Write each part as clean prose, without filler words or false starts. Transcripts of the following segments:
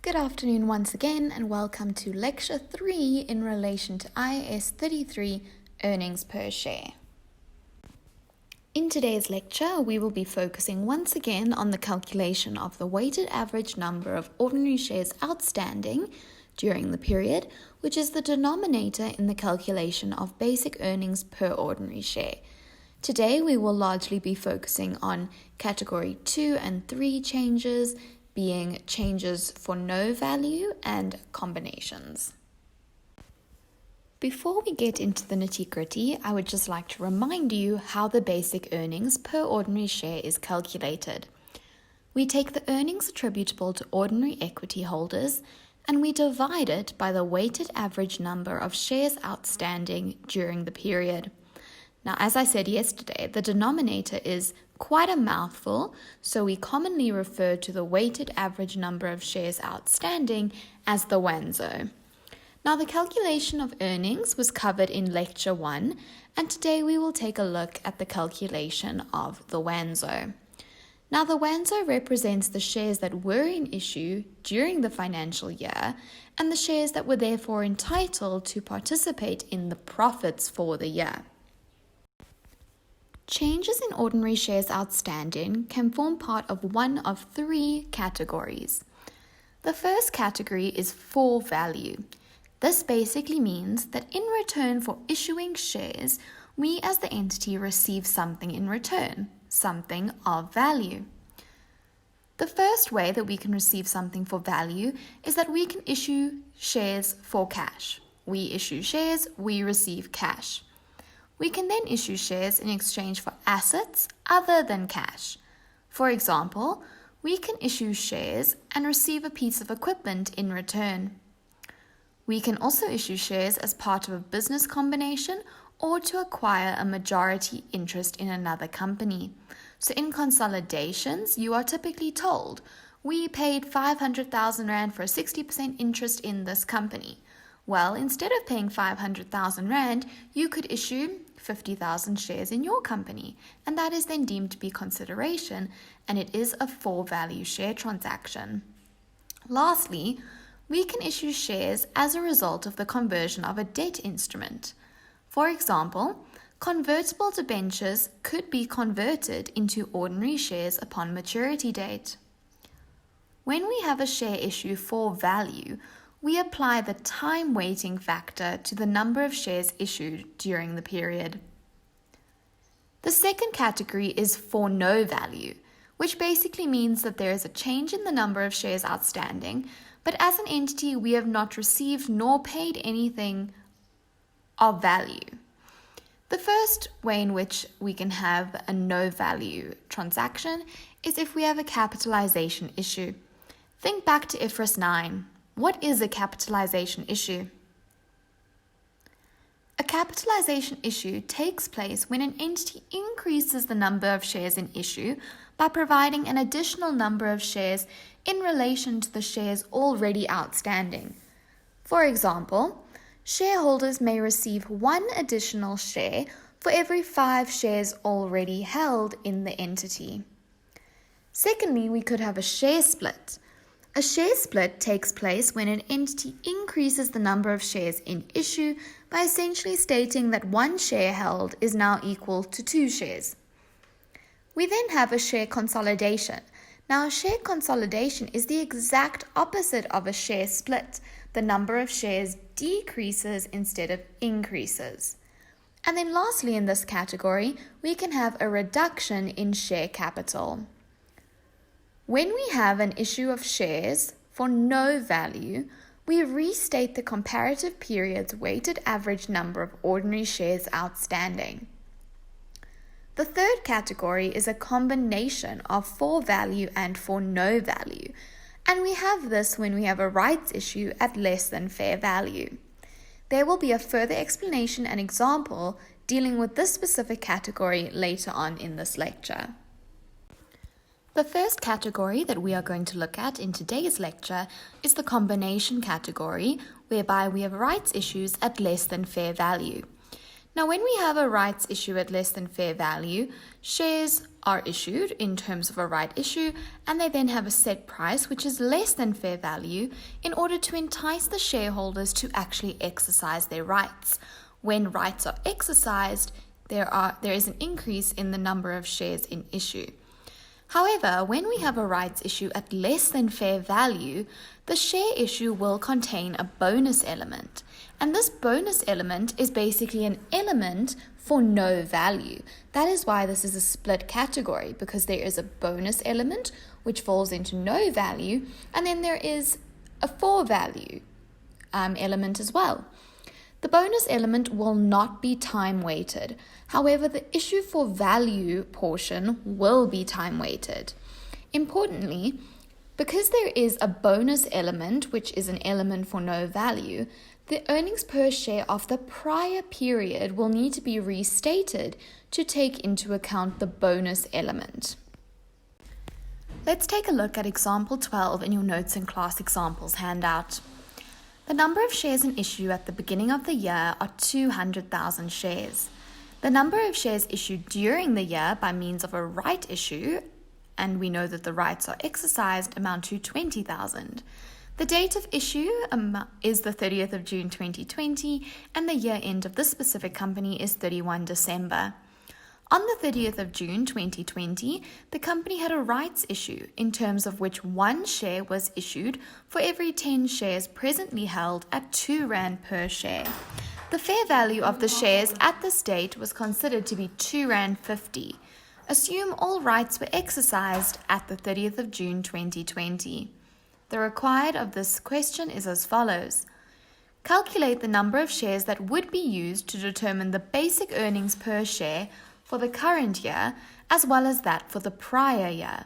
Good afternoon once again and welcome to Lecture 3 in relation to IAS 33 earnings per share. In today's lecture, we will be focusing once again on the calculation of the weighted average number of ordinary shares outstanding during the period, which is the denominator in the calculation of basic earnings per ordinary share. Today, we will largely be focusing on category 2 and 3 changes, being changes for no value and combinations. Before we get into the nitty-gritty, I would just like to remind you how the basic earnings per ordinary share is calculated. We take the earnings attributable to ordinary equity holders and we divide it by the weighted average number of shares outstanding during the period. Now, as I said yesterday, the denominator is quite a mouthful, so we commonly refer to the weighted average number of shares outstanding as the WANZO. Now, the calculation of earnings was covered in Lecture 1, and today we will take a look at the calculation of the WANZO. Now, the WANZO represents the shares that were in issue during the financial year and the shares that were therefore entitled to participate in the profits for the year. Changes in ordinary shares outstanding can form part of one of three categories. The first category is for value. This basically means that in return for issuing shares, we as the entity receive something in return, something of value. The first way that we can receive something for value is that we can issue shares for cash. We issue shares, we receive cash. We can then issue shares in exchange for assets other than cash. For example, we can issue shares and receive a piece of equipment in return. We can also issue shares as part of a business combination or to acquire a majority interest in another company. So in consolidations, you are typically told, we paid 500,000 Rand for a 60% interest in this company. Well, instead of paying 500,000 Rand, you could issue 50,000 shares in your company, and that is then deemed to be consideration, and it is a for value share transaction. Lastly, we can issue shares as a result of the conversion of a debt instrument. For example, convertible debentures could be converted into ordinary shares upon maturity date. When we have a share issue for value, we apply the time weighting factor to the number of shares issued during the period. The second category is for no value, which basically means that there is a change in the number of shares outstanding, but as an entity we have not received nor paid anything of value. The first way in which we can have a no value transaction is if we have a capitalization issue. Think back to IFRS 9. What is a capitalization issue? A capitalization issue takes place when an entity increases the number of shares in issue by providing an additional number of shares in relation to the shares already outstanding. For example, shareholders may receive one additional share for every 5 shares already held in the entity. Secondly, we could have a share split. A share split takes place when an entity increases the number of shares in issue by essentially stating that one share held is now equal to 2 shares. We then have a share consolidation. Now, a share consolidation is the exact opposite of a share split. The number of shares decreases instead of increases. And then lastly in this category, we can have a reduction in share capital. When we have an issue of shares for no value, we restate the comparative period's weighted average number of ordinary shares outstanding. The third category is a combination of for value and for no value, and we have this when we have a rights issue at less than fair value. There will be a further explanation and example dealing with this specific category later on in this lecture. The first category that we are going to look at in today's lecture is the combination category, whereby we have rights issues at less than fair value. Now, when we have a rights issue at less than fair value, shares are issued in terms of a right issue, and they then have a set price which is less than fair value in order to entice the shareholders to actually exercise their rights. When rights are exercised, there is an increase in the number of shares in issue. However, when we have a rights issue at less than fair value, the share issue will contain a bonus element. And this bonus element is basically an element for no value. That is why this is a split category, because there is a bonus element which falls into no value, and then there is a for value element as well. The bonus element will not be time weighted. However, the issue for value portion will be time weighted. Importantly, because there is a bonus element, which is an element for no value, the earnings per share of the prior period will need to be restated to take into account the bonus element. Let's take a look at example 12 in your notes and class examples handout. The number of shares in issue at the beginning of the year are 200,000 shares. The number of shares issued during the year by means of a right issue, and we know that the rights are exercised, amount to 20,000. The date of issue is the 30th of June 2020, and the year end of this specific company is 31 December. On the 30th of June 2020, the company had a rights issue in terms of which 1 share was issued for every 10 shares presently held at R2 per share. The fair value of the shares at this date was considered to be R2.50. Assume all rights were exercised at the 30th of June 2020. The required of this question is as follows. Calculate the number of shares that would be used to determine the basic earnings per share for the current year, as well as that for the prior year.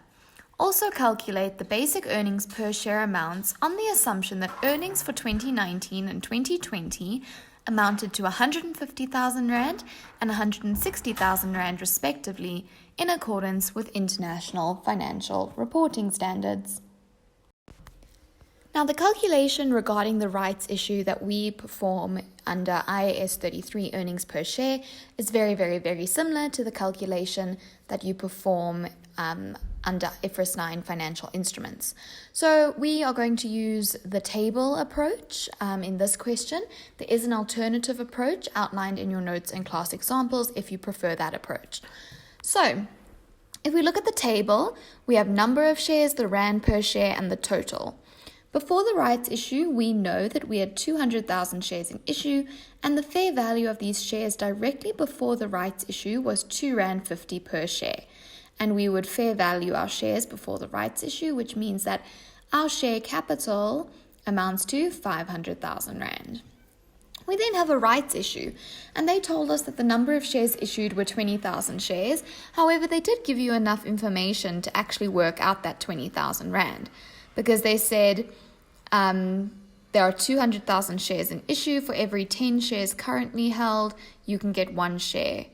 Also calculate the basic earnings per share amounts on the assumption that earnings for 2019 and 2020 amounted to R150,000 and R160,000 respectively, in accordance with international financial reporting standards. Now, the calculation regarding the rights issue that we perform under IAS 33 earnings per share is very, very, very similar to the calculation that you perform under IFRS 9 financial instruments. So we are going to use the table approach in this question. There is an alternative approach outlined in your notes and class examples if you prefer that approach. So if we look at the table, we have number of shares, the rand per share, and the total. Before the rights issue, we know that we had 200,000 shares in issue, and the fair value of these shares directly before the rights issue was R2.50 per share. And we would fair value our shares before the rights issue, which means that our share capital amounts to 500,000 rand. We then have a rights issue, and they told us that the number of shares issued were 20,000 shares. However, they did give you enough information to actually work out that 20,000 rand. Because they said there are 200,000 shares in issue. For every 10 shares currently held, you can get 1 share.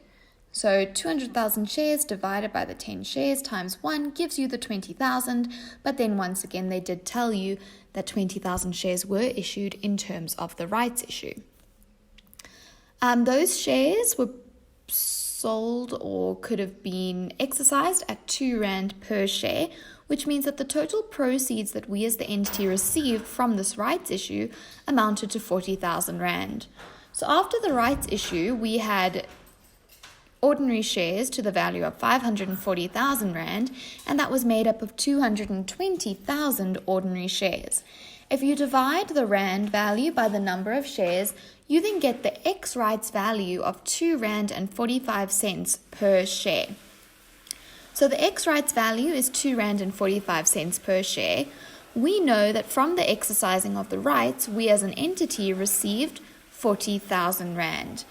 So 200,000 shares divided by the 10 shares times 1 gives you the 20,000. But then once again, they did tell you that 20,000 shares were issued in terms of the rights issue. Those shares were sold or could have been exercised at R2 per share, which means that the total proceeds that we as the entity received from this rights issue amounted to 40,000 rand. So after the rights issue, we had ordinary shares to the value of 540,000 rand, and that was made up of 220,000 ordinary shares. If you divide the rand value by the number of shares, you then get the X rights value of R2.45 per share. So the X rights value is R2.45 per share. We know that from the exercising of the rights, we as an entity received 40,000 rand.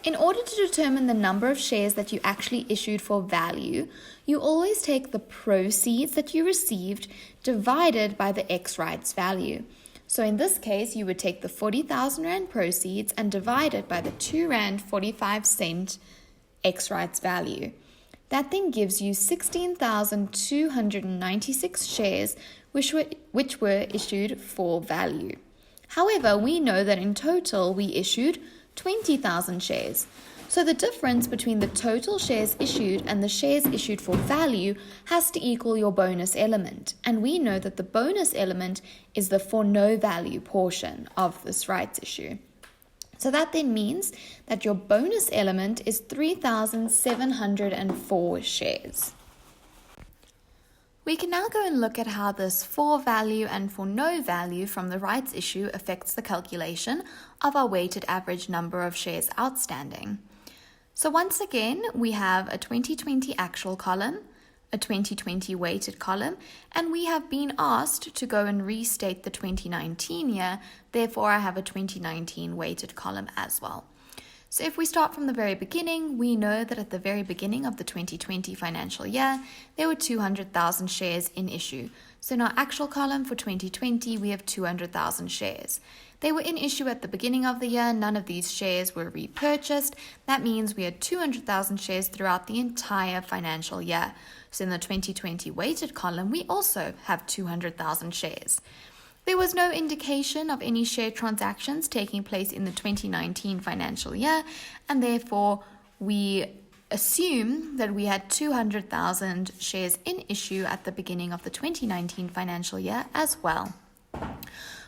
In order to determine the number of shares that you actually issued for value, you always take the proceeds that you received divided by the X rights value. So in this case, you would take the 40,000 rand proceeds and divide it by the R2.45 X rights value. That then gives you 16,296 shares which were issued for value. However, we know that in total we issued 20,000 shares. So the difference between the total shares issued and the shares issued for value has to equal your bonus element. And we know that the bonus element is the for no value portion of this rights issue. So that then means that your bonus element is 3,704 shares. We can now go and look at how this for value and for no value from the rights issue affects the calculation of our weighted average number of shares outstanding. So once again, we have a 2020 actual column, a 2020 weighted column, and we have been asked to go and restate the 2019 year, therefore I have a 2019 weighted column as well. So if we start from the very beginning, we know that at the very beginning of the 2020 financial year, there were 200,000 shares in issue. So in our actual column for 2020, we have 200,000 shares. They were in issue at the beginning of the year. None of these shares were repurchased. That means we had 200,000 shares throughout the entire financial year. So in the 2020 weighted column, we also have 200,000 shares. There was no indication of any share transactions taking place in the 2019 financial year, and therefore we assume that we had 200,000 shares in issue at the beginning of the 2019 financial year as well.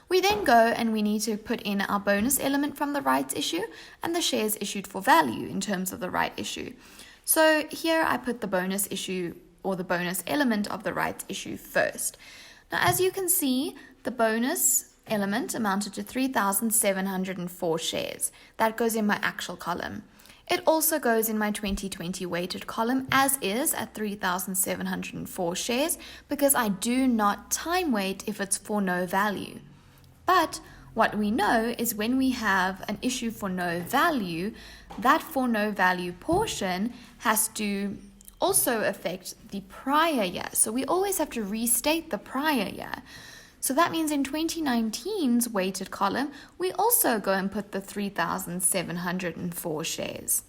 We then go and we need to put in our bonus element from the rights issue and the shares issued for value in terms of the right issue. So here I put the bonus issue or the bonus element of the rights issue first. Now, as you can see, the bonus element amounted to 3,704 shares. That goes in my actual column. It also goes in my 2020 weighted column as is at 3,704 shares because I do not time weight if it's for no value. But what we know is when we have an issue for no value, that for no value portion has to also affect the prior year. So we always have to restate the prior year. So that means in 2019's weighted column, we also go and put the 3,704 shares.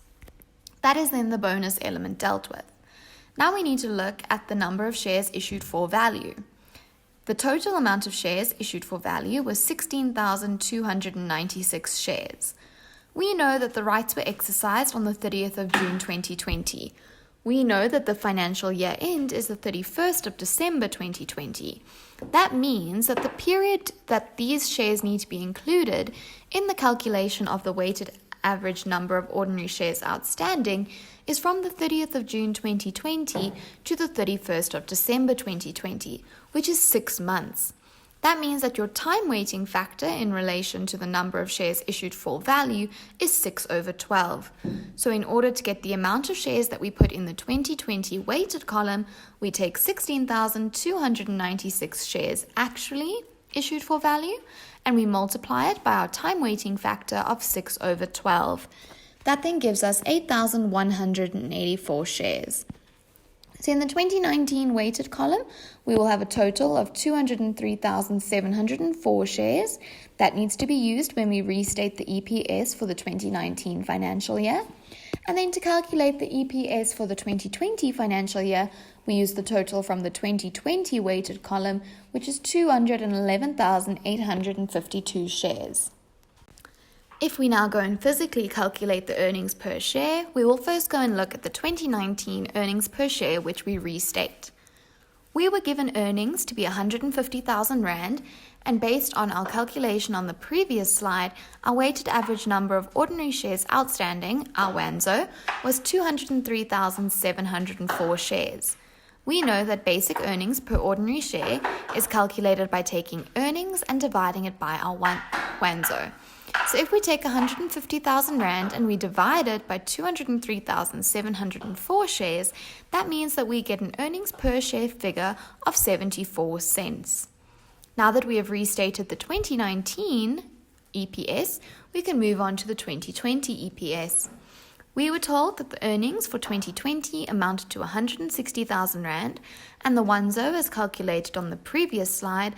That is then the bonus element dealt with. Now we need to look at the number of shares issued for value. The total amount of shares issued for value was 16,296 shares. We know that the rights were exercised on the 30th of June 2020. We know that the financial year end is the 31st of December 2020. That means that the period that these shares need to be included in the calculation of the weighted average number of ordinary shares outstanding is from the 30th of June 2020 to the 31st of December 2020, which is 6 months. That means that your time weighting factor in relation to the number of shares issued for value is 6/12. So in order to get the amount of shares that we put in the 2020 weighted column, we take 16,296 shares actually issued for value, and we multiply it by our time weighting factor of 6/12. That then gives us 8,184 shares. So in the 2019 weighted column, we will have a total of 203,704 shares. That needs to be used when we restate the EPS for the 2019 financial year. And then to calculate the EPS for the 2020 financial year, we use the total from the 2020 weighted column, which is 211,852 shares. If we now go and physically calculate the earnings per share, we will first go and look at the 2019 earnings per share, which we restate. We were given earnings to be 150,000 Rand, and based on our calculation on the previous slide, our weighted average number of ordinary shares outstanding, our WANZO, was 203,704 shares. We know that basic earnings per ordinary share is calculated by taking earnings and dividing it by our WANZO. So if we take 150,000 Rand and we divide it by 203,704 shares, that means that we get an earnings per share figure of 74 cents. Now that we have restated the 2019 EPS, we can move on to the 2020 EPS. We were told that the earnings for 2020 amounted to 160,000 Rand, and the WANZO, as calculated on the previous slide,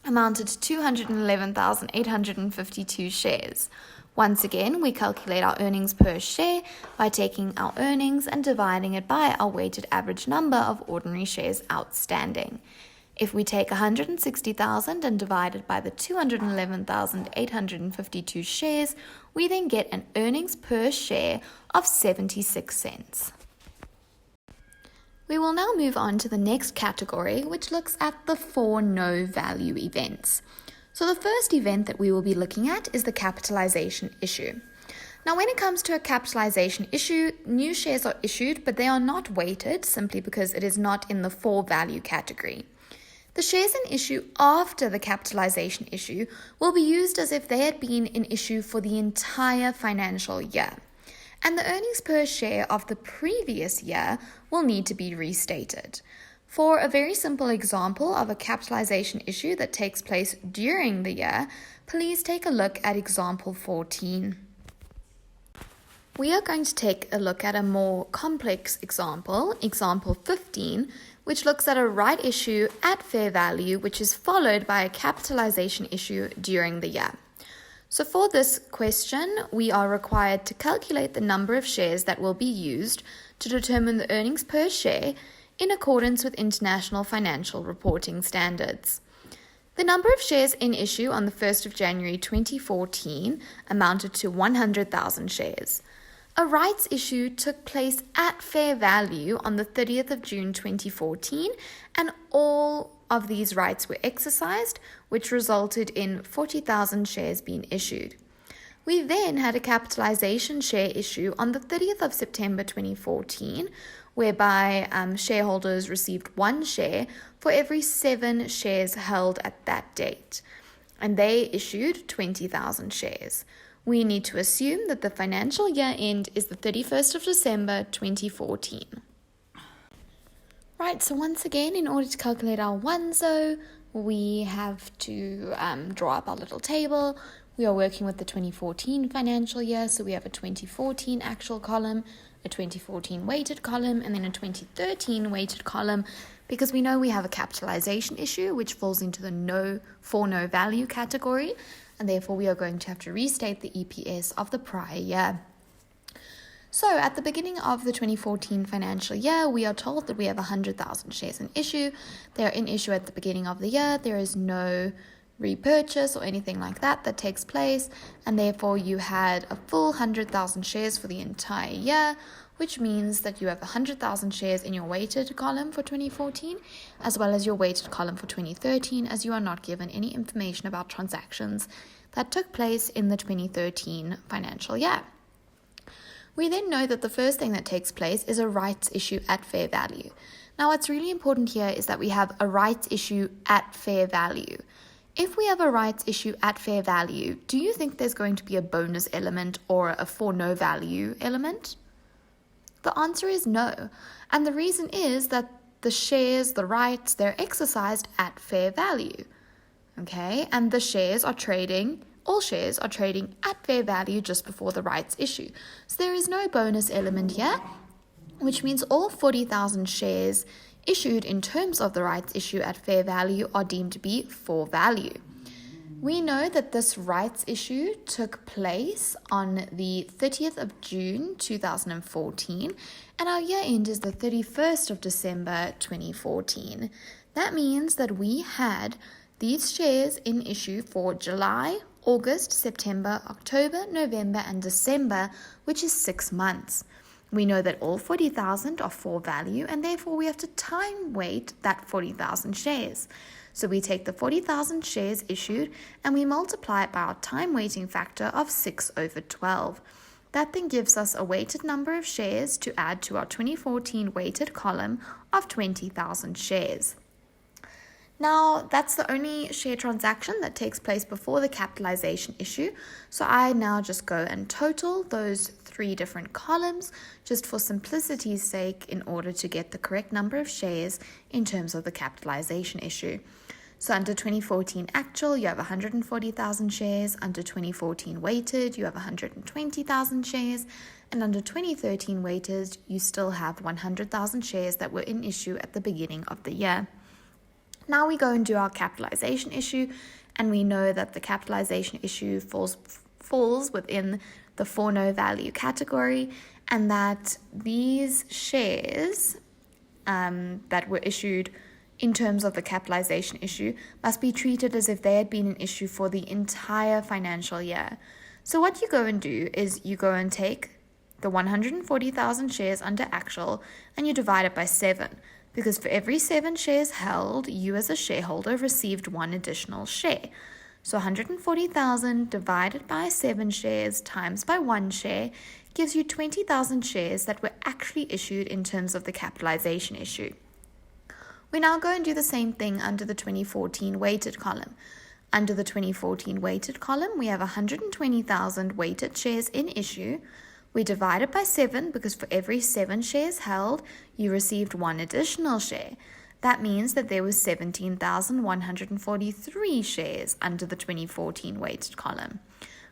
amounted to 211,852 shares. Once again, we calculate our earnings per share by taking our earnings and dividing it by our weighted average number of ordinary shares outstanding. If we take 160,000 and divide it by the 211,852 shares, we then get an earnings per share of 76 cents. We will now move on to the next category, which looks at the 4 no value events. So the first event that we will be looking at is the capitalization issue. Now, when it comes to a capitalization issue, new shares are issued, but they are not weighted simply because it is not in the 4 value category. The shares in issue after the capitalization issue will be used as if they had been in issue for the entire financial year. And the earnings per share of the previous year will need to be restated. For a very simple example of a capitalization issue that takes place during the year, please take a look at example 14. We are going to take a look at a more complex example, example 15, which looks at a right issue at fair value, which is followed by a capitalization issue during the year. So for this question, we are required to calculate the number of shares that will be used to determine the earnings per share in accordance with international financial reporting standards. The number of shares in issue on the 1st of January 2014 amounted to 100,000 shares. A rights issue took place at fair value on the 30th of June 2014, and all of these rights were exercised, which resulted in 40,000 shares being issued. We then had a capitalization share issue on the 30th of September 2014, whereby shareholders received 1 share for every 7 shares held at that date, and they issued 20,000 shares. We need to assume that the financial year end is the 31st of December 2014. Right, so once again, in order to calculate our OneZo, we have to draw up our little table. We are working with the 2014 financial year, so we have a 2014 actual column, a 2014 weighted column, and then a 2013 weighted column, because we know we have a capitalization issue, which falls into the no value category, and therefore we are going to have to restate the EPS of the prior year. So at the beginning of the 2014 financial year, we are told that we have 100,000 shares in issue. They are in issue at the beginning of the year. There is no repurchase or anything like that takes place, and therefore you had a full 100,000 shares for the entire year, which means that you have 100,000 shares in your weighted column for 2014, as well as your weighted column for 2013, as you are not given any information about transactions that took place in the 2013 financial year. We then know that the first thing that takes place is a rights issue at fair value. Now, what's really important here is that we have a rights issue at fair value. If we have a rights issue at fair value, do you think there's going to be a bonus element or a for no value element? The answer is no. And the reason is that the shares, the rights, they're exercised at fair value. Okay? And the shares are trading, all shares are trading at fair value just before the rights issue. So there is no bonus element here, which means all 40,000 shares issued in terms of the rights issue at fair value are deemed to be for value. We know that this rights issue took place on the 30th of June 2014, and our year end is the 31st of December 2014. That means that we had these shares in issue for July, August, September, October, November, and December, which is 6 months. We know that all 40,000 are for value, and therefore we have to time weight that 40,000 shares. So we take the 40,000 shares issued and we multiply it by our time weighting factor of 6/12. That then gives us a weighted number of shares to add to our 2014 weighted column of 20,000 shares. Now, that's the only share transaction that takes place before the capitalization issue. So I now just go and total those 3 different columns just for simplicity's sake in order to get the correct number of shares in terms of the capitalization issue. So under 2014 actual, you have 140,000 shares. Under 2014 weighted, you have 120,000 shares. And under 2013 weighted, you still have 100,000 shares that were in issue at the beginning of the year. Now we go and do our capitalization issue, and we know that the capitalization issue falls within the for no value category, and that these shares that were issued in terms of the capitalization issue, must be treated as if they had been an issue for the entire financial year. So what you go and do is you go and take the 140,000 shares under actual and you divide it by 7, because for every 7 shares held, you as a shareholder received 1 additional share. So 140,000 divided by 7 shares times by 1 share gives you 20,000 shares that were actually issued in terms of the capitalization issue. We now go and do the same thing under the 2014 weighted column. Under the 2014 weighted column, we have 120,000 weighted shares in issue. We divide it by 7 because for every 7 shares held, you received 1 additional share. That means that there was 17,143 shares under the 2014 weighted column.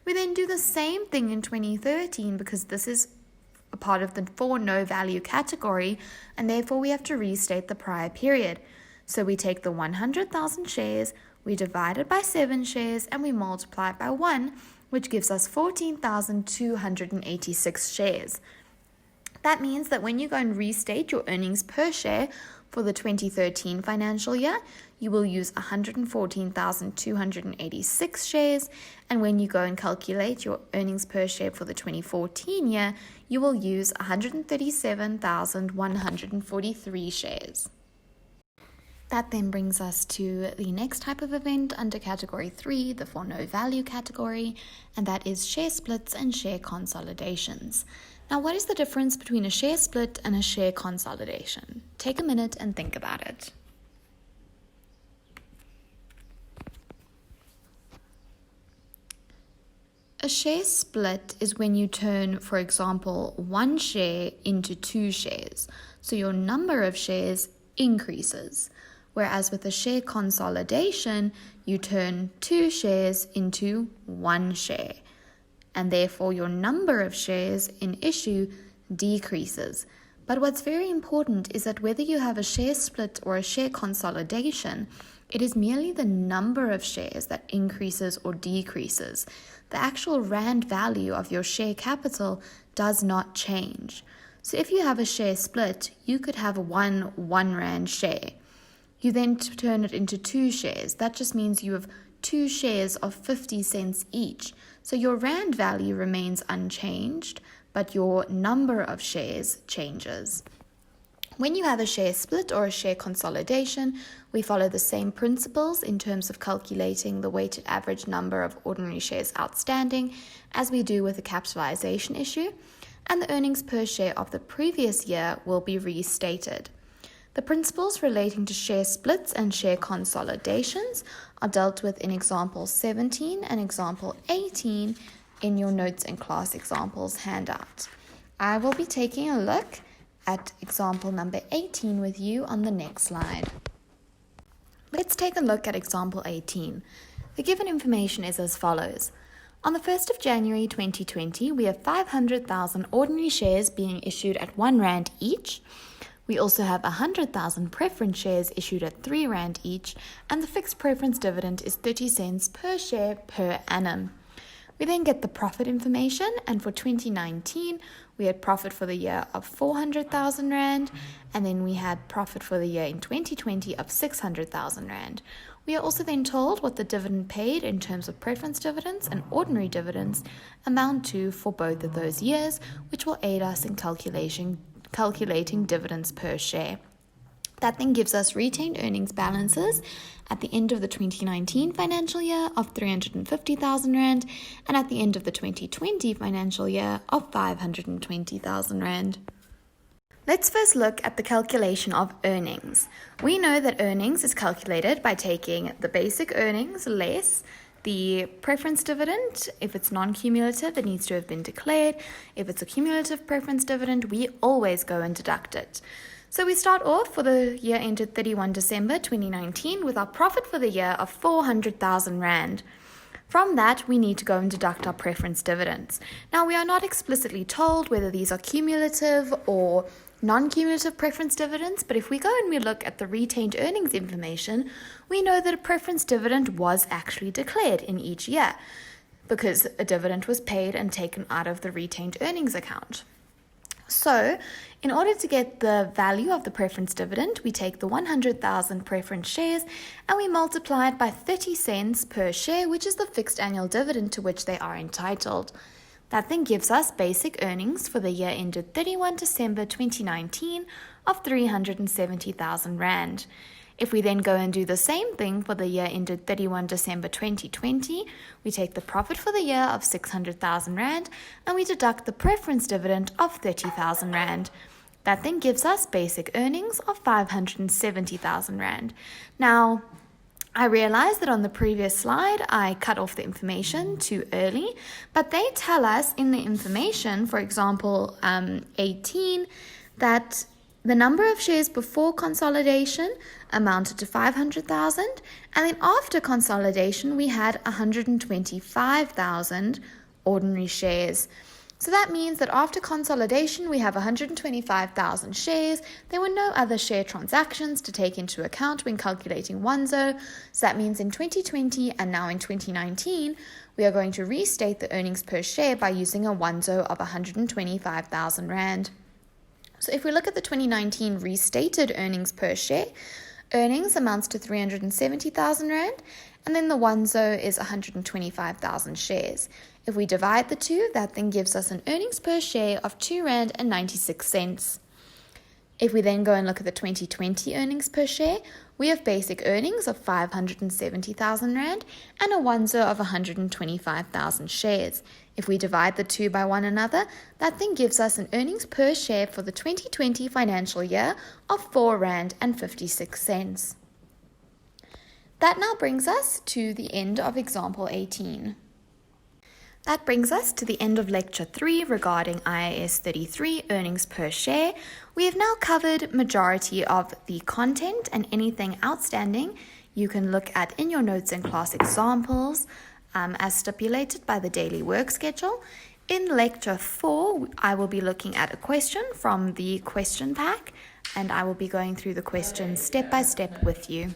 We then do the same thing in 2013 because this is a part of the for no value category, and therefore we have to restate the prior period. So we take the 100,000 shares, we divide it by 7 shares, and we multiply it by 1, which gives us 14,286 shares. That means that when you go and restate your earnings per share for the 2013 financial year, you will use 114,286 shares, and when you go and calculate your earnings per share for the 2014 year, you will use 137,143 shares. That then brings us to the next type of event under category 3, the for no value category, and that is share splits and share consolidations. Now, what is the difference between a share split and a share consolidation? Take a minute and think about it. A share split is when you turn, for example, 1 share into 2 shares. So your number of shares increases. Whereas with a share consolidation, you turn 2 shares into 1 share. And therefore your number of shares in issue decreases. But what's very important is that whether you have a share split or a share consolidation, it is merely the number of shares that increases or decreases. The actual rand value of your share capital does not change. So if you have a share split, you could have one rand share. You then turn it into 2 shares. That just means you have 2 shares of 50 cents each. So your rand value remains unchanged, but your number of shares changes. When you have a share split or a share consolidation, we follow the same principles in terms of calculating the weighted average number of ordinary shares outstanding as we do with a capitalization issue, and the earnings per share of the previous year will be restated. The principles relating to share splits and share consolidations are dealt with in example 17 and example 18 in your notes and class examples handout. I will be taking a look at example number 18 with you on the next slide. Let's take a look at example 18. The given information is as follows. On the 1st of January 2020, we have 500,000 ordinary shares being issued at 1 rand each. We also have 100,000 preference shares issued at 3 rand each, and the fixed preference dividend is 30 cents per share per annum. We then get the profit information, and for 2019, we had profit for the year of 400,000 Rand, and then we had profit for the year in 2020 of 600,000 Rand. We are also then told what the dividend paid in terms of preference dividends and ordinary dividends amount to for both of those years, which will aid us in calculating dividends per share. That then gives us retained earnings balances at the end of the 2019 financial year of 350,000 Rand and at the end of the 2020 financial year of 520,000 Rand. Let's first look at the calculation of earnings. We know that earnings is calculated by taking the basic earnings less the preference dividend. If it's non-cumulative, it needs to have been declared. If it's a cumulative preference dividend, we always go and deduct it. So we start off for the year ended 31 December 2019 with our profit for the year of 400,000 Rand. From that, we need to go and deduct our preference dividends. Now, we are not explicitly told whether these are cumulative or non-cumulative preference dividends, but if we go and we look at the retained earnings information, we know that a preference dividend was actually declared in each year because a dividend was paid and taken out of the retained earnings account. So, in order to get the value of the preference dividend, we take the 100,000 preference shares and we multiply it by 30 cents per share, which is the fixed annual dividend to which they are entitled. That then gives us basic earnings for the year ended 31 December 2019 of 370,000 Rand. If we then go and do the same thing for the year ended 31 December 2020, we take the profit for the year of 600,000 Rand and we deduct the preference dividend of 30,000 Rand. That then gives us basic earnings of 570,000 Rand. Now, I realized that on the previous slide, I cut off the information too early, but they tell us in the information, for example, 18, that the number of shares before consolidation amounted to 500,000, and then after consolidation, we had 125,000 ordinary shares. So that means that after consolidation, we have 125,000 shares. There were no other share transactions to take into account when calculating OneZo. So that means in 2020 and now in 2019, we are going to restate the earnings per share by using a OneZo of 125,000 Rand. So if we look at the 2019 restated earnings per share, earnings amounts to 370,000 Rand, and then the OneZo is 125,000 shares. If we divide the two, that then gives us an earnings per share of 2.96 Rand. If we then go and look at the 2020 earnings per share, we have basic earnings of 570,000 Rand and a OneZo of 125,000 shares. If we divide the two by one another, that then gives us an earnings per share for the 2020 financial year of 4.56 Rand. That now brings us to the end of example 18. That brings us to the end of lecture 3 regarding IAS 33 earnings per share. We have now covered majority of the content, and anything outstanding you can look at in your notes and class examples as stipulated by the daily work schedule. In lecture 4, I will be looking at a question from the question pack, and I will be going through the questions step by step with you.